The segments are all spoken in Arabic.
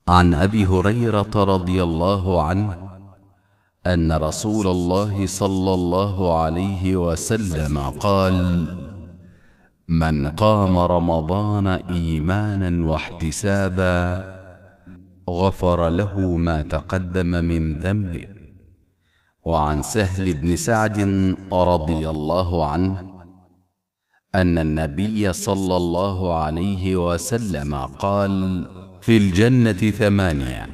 عن أبي هريرة رضي الله عنه أن رسول الله صلى الله عليه وسلم قال: من قام رمضان إيمانا واحتسابا غفر له ما تقدم من ذنبه. وعن سهل بن سعد رضي الله عنه أن النبي صلى الله عليه وسلم قال: في الجنة 8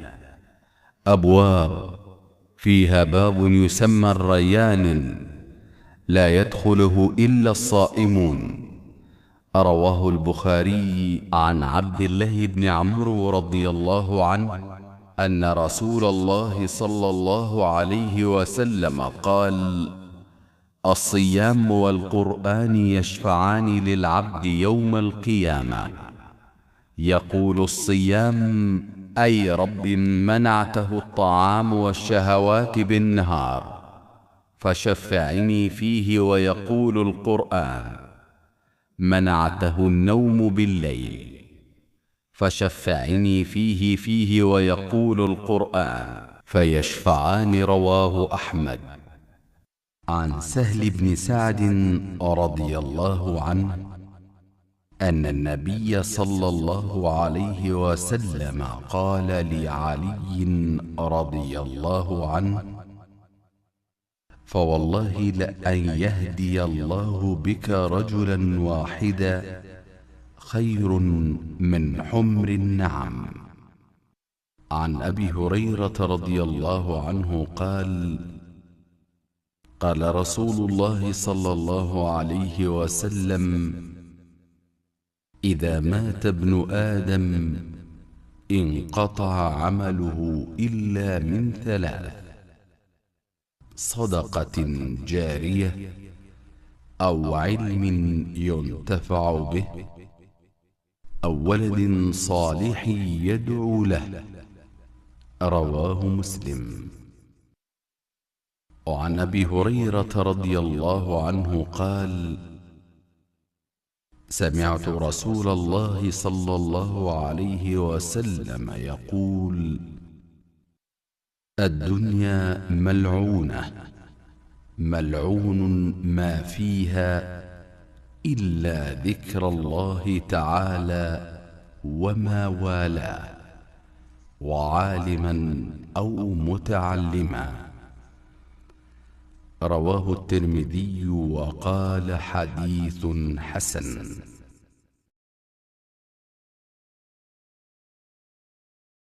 أبواب، فيها باب يسمى الريان لا يدخله إلا الصائمون. رواه البخاري. عن عبد الله بن عمرو رضي الله عنه أن رسول الله صلى الله عليه وسلم قال: الصيام والقرآن يشفعان للعبد يوم القيامة. يقول الصيام: أي رب منعته الطعام والشهوات بالنهار فشفعني فيه. ويقول القرآن: منعته النوم بالليل فشفعني فيه. ويقول القرآن: فيشفعان. رواه أحمد. عن سهل بن سعد رضي الله عنه أن النبي صلى الله عليه وسلم قال لعلي رضي الله عنه: فوالله لأن يهدي الله بك رجلا واحدا خير من حمر النعم. عن أبي هريرة رضي الله عنه قال: قال رسول الله صلى الله عليه وسلم: إذا مات ابن آدم انقطع عمله إلا من 3: صدقة جارية، أو علم ينتفع به، أو ولد صالح يدعو له. رواه مسلم. وعن أبي هريرة رضي الله عنه قال: سمعت رسول الله صلى الله عليه وسلم يقول: الدنيا ملعونة، ملعون ما فيها إلا ذكر الله تعالى وما والاه، وعالما أو متعلما. رواه الترمذي وقال: حديث حسن.